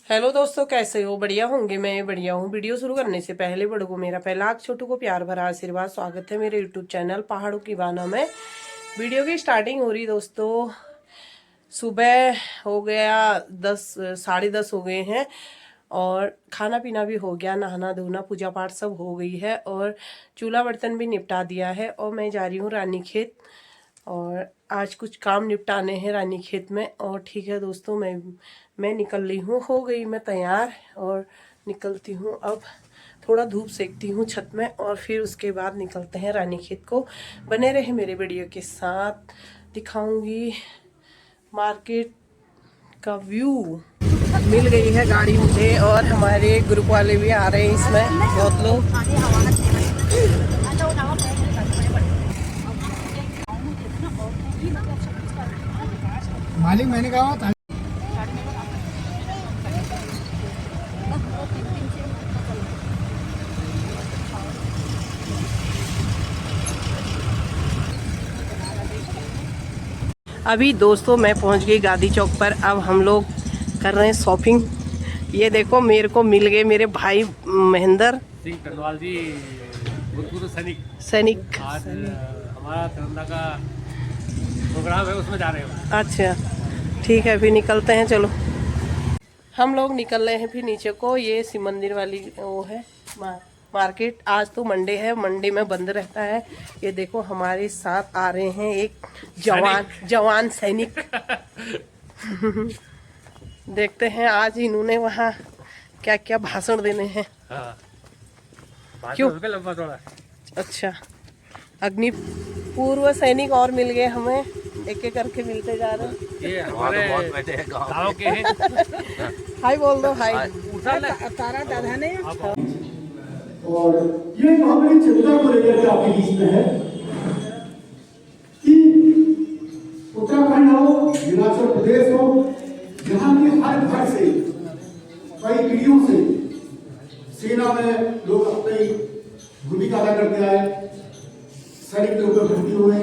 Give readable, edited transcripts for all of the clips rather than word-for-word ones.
Hello दोस्तों, कैसे हो? बढ़िया होंगे। मैं बढ़िया हूँ। वीडियो शुरू करने से पहले बड़ों को मेरा पहला आग, छोटू को प्यार भरा आशीर्वाद। स्वागत है मेरे यूट्यूब चैनल पहाड़ों की बाना में। वीडियो की स्टार्टिंग हो रही दोस्तों। सुबह हो गया 10, 10:30 हो गए हैं और खाना पीना भी हो गया, नहाना धोना पूजा पाठ सब हो गई है और चूल्हा बर्तन भी निपटा दिया है। और मैं जा रही हूँ रानीखेत और आज कुछ काम निपटाने हैं रानीखेत में। और ठीक है दोस्तों, मैं निकल रही हूँ। हो गई मैं तैयार और निकलती हूँ। अब थोड़ा धूप सेकती हूँ छत में और फिर उसके बाद निकलते हैं रानीखेत को। बने रहे मेरे वीडियो के साथ, दिखाऊंगी मार्केट का व्यू। मिल गई है गाड़ी मुझे और हमारे ग्रुप वाले भी आ रहे हैं इसमें, बहुत लोग। मालिक मैंने कहा था। अभी दोस्तों मैं पहुंच गई गांधी चौक पर। अब हम लोग कर रहे हैं शॉपिंग। ये देखो मेरे को मिल गए मेरे भाई महेंद्र सिंह टंडवाल जी, भूतपूर्व सैनिक। आज हमारा तिरंगा का प्रोग्राम है, उसमें जा रहे हो। अच्छा ठीक है, फिर निकलते हैं। चलो हम लोग निकल रहे हैं फिर नीचे को। ये शिव मंदिर वाली वो है मार्केट। आज तो मंडे है, मंडे में बंद रहता है। ये देखो हमारे साथ आ रहे हैं एक जवान सैनिक। देखते हैं आज इन्होंने वहाँ क्या क्या भाषण देने हैं। हाँ। क्यों? लंबा थोड़ा। अच्छा, अग्नि पूर्व सैनिक और मिल गए हमें, एक एक करके मिलते जा रहे हैं। ये हमारे गाँव के हैं। हाय बोल दो, हाय। तारा दादा ने और ये हमारी चिंता को लेकर के आपके बीच में है कि उत्तराखंड हो, हिमाचल प्रदेश हो, यहाँ की हर घर से कई पीढ़ियों से सेना में लोग अपनी भूमिका अदा करते आए, सैनिक के ऊपर भर्ती हुए,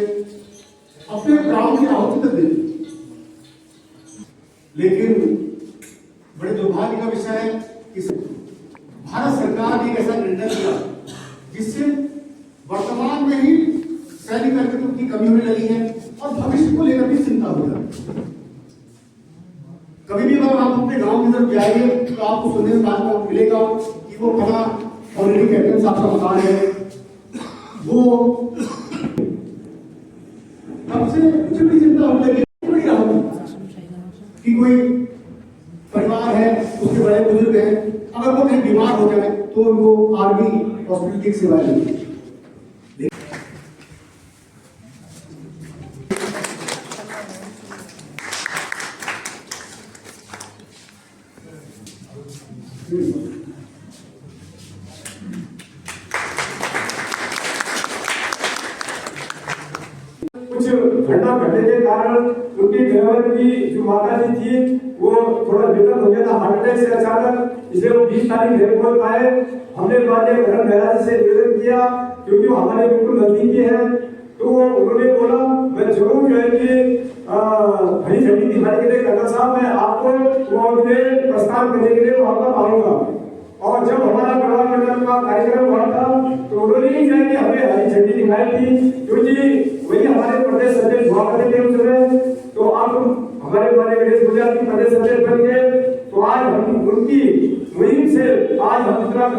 अपने प्राणों की आहुति तक दी। लेकिन बड़े दुर्भाग्य का विषय है कि भारत सरकार ने एक ऐसा निर्णय लिया जिससे वर्तमान में ही सैनिक कर्मियों की कमी होने लगी है और भविष्य को लेकर भी चिंता हो जाती है। कभी भी अगर आप अपने गांव की तरफ जाइए तो आपको सुनने में मिलेगा कि वो फला ऑलरेडी कैप्टन साहब का मकान है, वो तब से मुझे भी चिंता होने लगी कि कोई परिवार है, उसके बड़े बुजुर्ग हैं, अगर वो कहीं बीमार हो जाए तो उनको आर्मी हॉस्पिटल की सेवा लेगी। कुछ घटना घटने के कारण उनकी ड्राइवर की जो माता जी थी वो थोड़ा विकल हो गया था हार्ट अटैक से अचानक, इसलिए वो 20 तारीख नहीं पहुंच पाए। हमने माननीय करण मेहरा जी से निवेदन किया, क्योंकि वो हमारे बिल्कुल नजदीकी है, तो उन्होंने बोला मैं जरूर जो है कि हरी झंडी दिखाने के लिए करण साहब मैं आपको वो प्रस्ताव करने के लिए वहां पर आऊंगा। और जब हमारा परिवार मंडल का कार्यक्रम हुआ था तो उन्होंने ही जो है कि हमें हरी झंडी दिखाई थी, क्योंकि वही हमारे प्रदेश अध्यक्ष हुआ करते थे उस समय। तो आप हमारे गणेश गुजरात की प्रदेश अध्यक्ष बन गए, तो आज हम उनकी मुहिम से आज हम उत्तराखंड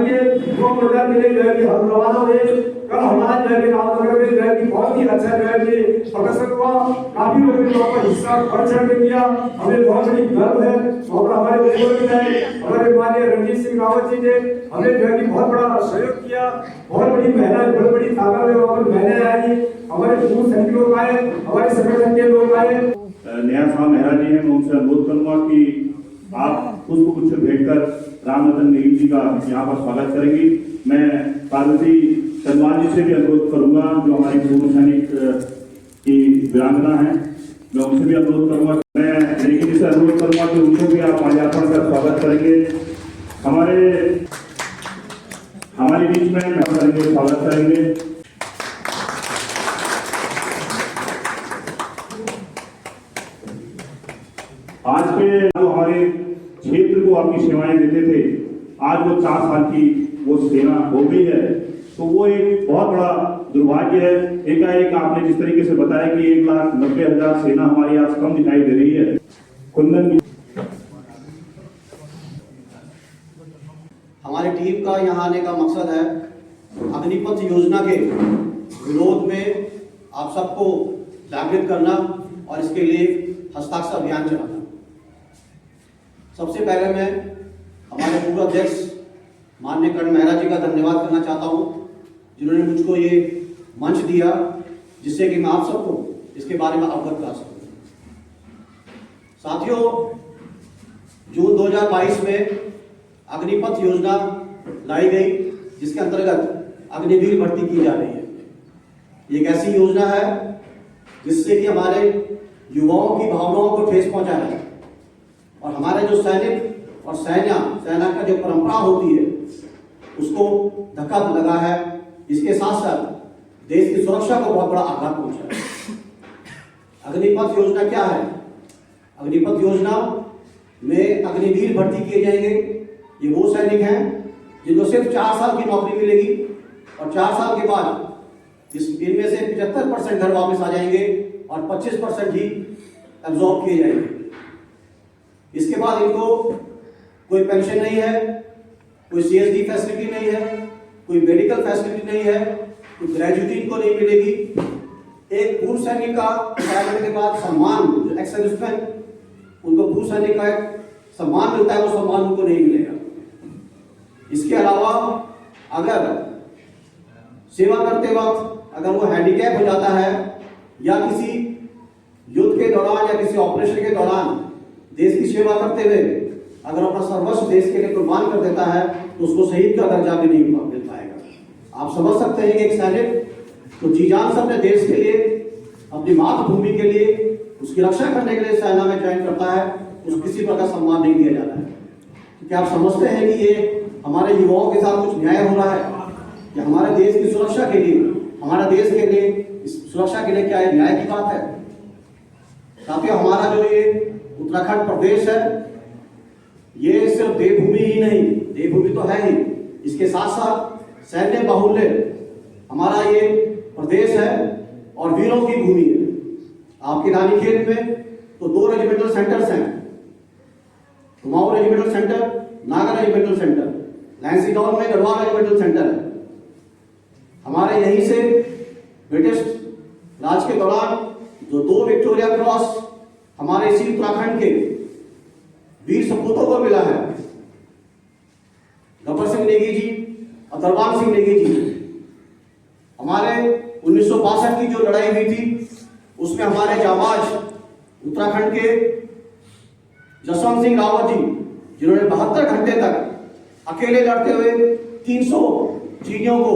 के युवा मोर्चा के लिए जो है कि हम रवाना हुए। कल हमारा जो है कि रामनगर में जो है कि बहुत ही अच्छा जो है कि प्रदर्शन हुआ, काफी लोगों ने वहाँ पर हिस्सा बढ़ चढ़ के किया, हमें बहुत बड़ी गर्व है। और हमारे बुजुर्ग हैं, हमारे माननीय रणजीत सिंह रावत जी ने हमें जो है कि बहुत बड़ा सहयोग किया, बहुत बड़ी मेहनत, बहुत बड़ी ताकत में वहाँ पर बहने आई, हमारे पूर्व सैनिक लोग आए, हमारे संगठन के लोग आए। नया साहब मेहरा जी हैं, मैं उनसे अनुरोध करूंगा कि आप पुष्प गुच्छ भेंटकर रामरतन नेगी जी का यहाँ पर स्वागत करेंगी। मैं पार्वती टंडवाल जी से भी अनुरोध करूंगा, जो हमारी पूर्व सैनिक की वीरांगना है, मैं उनसे भी अनुरोध करूंगा। मैं नेगी जी से अनुरोध करूंगा कि उनको भी आप माल्यार्पण कर स्वागत करेंगे। हमारे बीच में करेंगे, स्वागत करेंगे। आज के जो हमारे क्षेत्र को अपनी सेवाएं देते थे, आज वो 4 साल की वो सेना हो गई है, तो वो एक बहुत बड़ा दुर्भाग्य है। एकाएक आपने जिस तरीके से बताया कि 1,90,000 सेना हमारी आज कम दिखाई दे रही है। कुंदन की हमारी टीम का यहाँ आने का मकसद है अग्निपथ योजना के विरोध में आप सबको जागृत करना और इसके लिए हस्ताक्षर अभियान चलाना। सबसे पहले मैं हमारे पूर्व अध्यक्ष माननीय कर्ण मेहरा जी का धन्यवाद करना चाहता हूँ, जिन्होंने मुझको ये मंच दिया जिससे कि मैं आप सबको इसके बारे में अवगत करा सकूँ। साथियों, जून 2022 में अग्निपथ योजना लाई गई, जिसके अंतर्गत अग्निवीर भर्ती की जा रही है। ये एक ऐसी योजना है जिससे कि हमारे युवाओं की भावनाओं को ठेस पहुंचा है और हमारे जो सैनिक और सेना का जो परंपरा होती है उसको धक्का लगा है। इसके साथ साथ देश की सुरक्षा को बहुत बड़ा आघात पहुंचा है। अग्निपथ योजना क्या है? अग्निपथ योजना में अग्निवीर भर्ती किए जाएंगे। ये वो सैनिक हैं जिनको सिर्फ 4 साल की नौकरी मिलेगी और 4 साल के बाद इनमें से 75% घर वापस आ जाएंगे और 25% ही एब्जॉर्ब किए जाएंगे। इसके बाद इनको कोई पेंशन नहीं है, कोई CSD फैसिलिटी नहीं है, कोई मेडिकल फैसिलिटी नहीं है, कोई ग्रेजुएटी इनको नहीं मिलेगी। एक पूर्व सैनिक का रिटायरमेंट के बाद सम्मान, जो एक्स सर्विसमैन, उनको पूर्व सैनिक का एक सम्मान मिलता है, वो सम्मान उनको नहीं मिलेगा। इसके अलावा अगर सेवा करते वक्त अगर वो हैंडीकैप हो जाता है या किसी युद्ध के दौरान या किसी ऑपरेशन के दौरान देश की सेवा करते हुए अगर अपना सर्वस्व देश के लिए कुर्बान कर देता है तो उसको शहीद का दर्जा भी नहीं मिल पाएगा। आप समझ सकते हैं कि एक सैनिक तो जी जान से अपने देश के लिए, अपनी मातृभूमि के लिए, उसकी रक्षा करने के लिए सेना में ज्वाइन करता है, उसको किसी प्रकार सम्मान नहीं दिया जाता है। क्या आप समझते हैं कि ये हमारे युवाओं के साथ कुछ न्याय हो रहा है कि हमारे देश की सुरक्षा के लिए, हमारे देश के लिए, इस सुरक्षा के लिए क्या ये न्याय की बात है? साथियों, हमारा जो ये उत्तराखंड प्रदेश है, ये सिर्फ देवभूमि ही नहीं, देवभूमि तो है ही, इसके साथ साथ सैन्य बाहुल्य हमारा ये प्रदेश है और वीरों की भूमि है। आपके रानीखेत में तो 2 रेजिमेंटल सेंटर्स हैं, कुमाऊं रेजिमेंटल सेंटर, नागर रेजिमेंटल सेंटर, लैंसीडाउन में गढ़वाल रेजिमेंटल सेंटर है। हमारे यहीं से ब्रिटिश राज के दौरान जो 2 विक्टोरिया क्रॉस हमारे इसी उत्तराखंड के वीर सपूतों को मिला है, गब्बर सिंह नेगी जी और दरबार सिंह नेगी जी। हमारे 1962 की जो लड़ाई हुई थी उसमें हमारे जाबाज उत्तराखंड के जसवंत सिंह रावत जी, जिन्होंने 72 घंटे तक अकेले लड़ते हुए 300 चीनियों को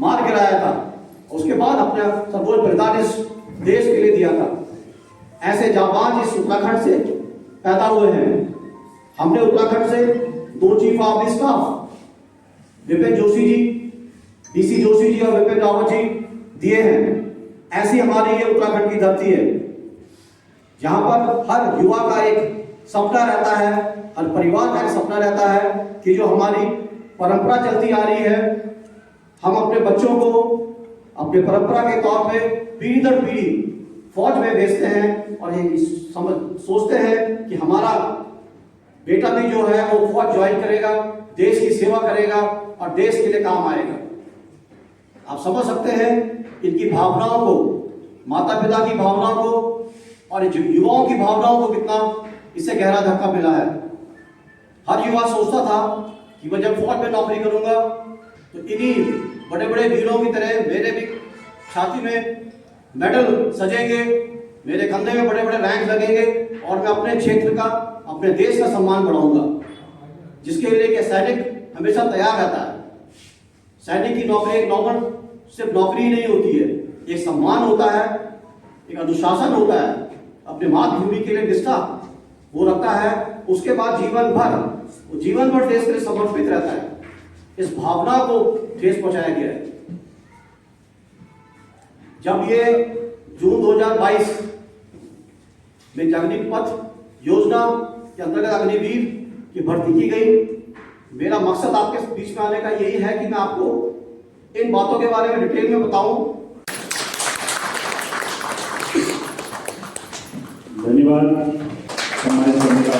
मार गिराया था, उसके बाद अपना सर्वोच्च बलिदान इस देश के लिए दिया था। ऐसे जाबाज इस उत्तराखंड से पैदा हुए हैं। हमने उत्तराखंड से 2 chief of staff Vipin Joshi ji, DC Joshi ji और विपिन रावत जी दिए हैं। ऐसी हमारी ये उत्तराखंड की धरती है जहां पर हर युवा का एक सपना रहता है, हर परिवार का एक सपना रहता है कि जो हमारी परंपरा चलती आ रही है, हम अपने बच्चों को अपने परंपरा के तौर पे पीढ़ी दर पीढ़ी फौज में भेजते हैं और ये सोचते हैं कि हमारा बेटा भी जो है वो फौज ज्वाइन करेगा, देश की सेवा करेगा और देश के लिए काम आएगा। आप समझ सकते हैं इनकी भावनाओं को, माता पिता की भावनाओं को और युवाओं की भावनाओं को कितना इससे गहरा धक्का मिला है। हर युवा सोचता था कि मैं जब फौज में नौकरी करूंगा तो इन्हीं बड़े बड़े वीरों की तरह मेरे भी छाती में मेडल सजेंगे, मेरे कंधे में बड़े बड़े रैंक लगेंगे और मैं अपने क्षेत्र का, अपने देश का सम्मान बढ़ाऊंगा, जिसके लिए कि सैनिक हमेशा तैयार रहता है। सैनिक की नौकरी एक नॉर्मल सिर्फ नौकरी ही नहीं होती है, एक सम्मान होता है, एक अनुशासन होता है, अपने मातृभूमि के लिए निष्ठा वो रखता है। उसके बाद जीवन भर देश के लिए समर्पित रहता है। इस भावना को ठेस पहुंचाया गया है। जब ये जून 2022 में अग्निपथ योजना के अंतर्गत अग्निवीर की भर्ती की गई। मेरा मकसद आपके बीच में आने का यही है कि मैं आपको इन बातों के बारे में डिटेल में बताऊं। धन्यवाद। सम्मानित करने का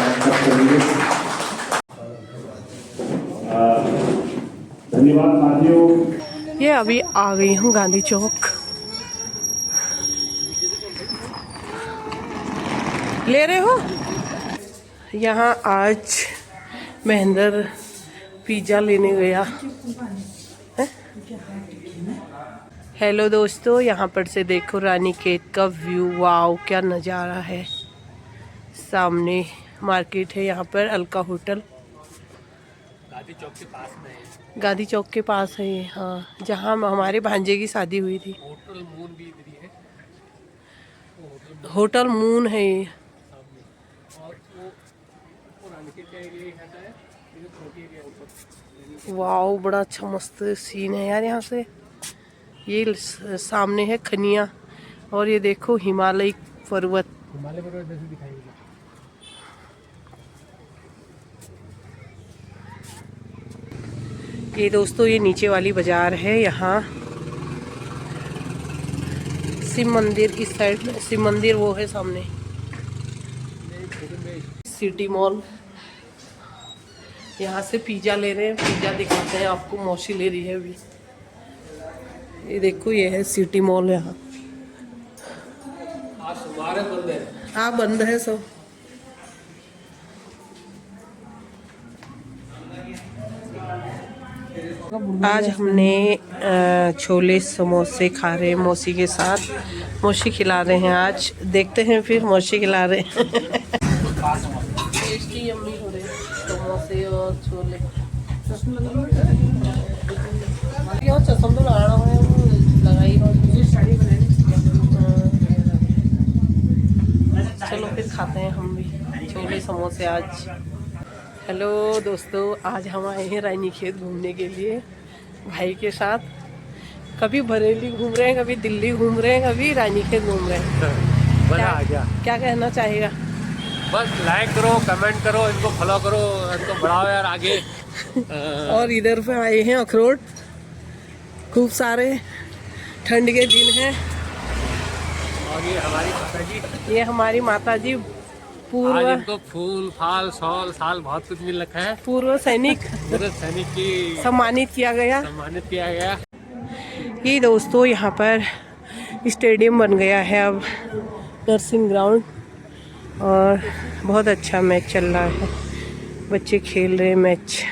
धन्यवाद साथियों। ये अभी आ गई हूँ गांधी चौक। ले रहे हो? यहाँ आज महेंद्र पिज्ज़ा लेने गया है? हेलो दोस्तों, यहाँ पर से देखो रानीखेत का व्यू। वाओ, क्या नज़ारा है। सामने मार्केट है, यहाँ पर अलका होटल गांधी चौक के पास में है। गांधी चौक के पास है ये, हाँ, जहाँ हमारे भांजे की शादी हुई थी। होटल मून भी इधर ही है। होटल मून है ये। और वो रानीखेत का एरिया है, ये छोटी एरिया ऊपर। वाओ, बड़ा अच्छा मस्त सीन है यार यहाँ से। ये सामने है खनिया और ये देखो हिमालय पर्वत। हिमालय पर्वत जैसे दिखाई देगा। ये दोस्तों, ये नीचे वाली बाजार है। यहाँ शिव मंदिर इस साइड में, शिव मंदिर वो है सामने। City mall. यहाँ से पिज्ज़ा ले रहे हैं, पिज्ज़ा दिखाते हैं आपको। मौसी ले रही है अभी। ये देखो, ये है सिटी मॉल। यहाँ आज सुबह बंद है। हाँ, बंद है सब। आज हमने छोले समोसे खा रहे हैं मौसी के साथ। मौसी खिला रहे हैं आज, देखते हैं फिर मौसी खिला रहे हैं। टेस्टी यम्मी हो रहे हैं समोसे और छोले। चसम तो लगाना है, वो लगाई हो साड़ी बनाने। चलो फिर खाते हैं हम भी छोले समोसे आज। हेलो दोस्तों, आज हम आए हैं रानीखेत घूमने के लिए भाई के साथ। कभी बरेली घूम रहे हैं, कभी दिल्ली घूम रहे हैं, कभी रानीखेत घूम रहे हैं। मजा आ गया। क्या कहना चाहेगा? बस लाइक करो, कमेंट करो, इनको फॉलो करो, इनको बढ़ाओ यार आगे। और इधर पे आए हैं अखरोट खूब सारे, ठंड के दिन हैं। और ये हमारी माता जी, ये हमारी माता जी आज पूर्व इनको फूल फाल सॉल साल बहुत कुछ मिल रखा है। पूर्व सैनिक पूरे सैनिक की सम्मानित किया गया। सम्मानित किया गया। ये दोस्तों, यहाँ पर स्टेडियम बन गया है अब, नर्सिंग ग्राउंड, और बहुत अच्छा मैच चल रहा है। बच्चे खेल रहे हैं मैच।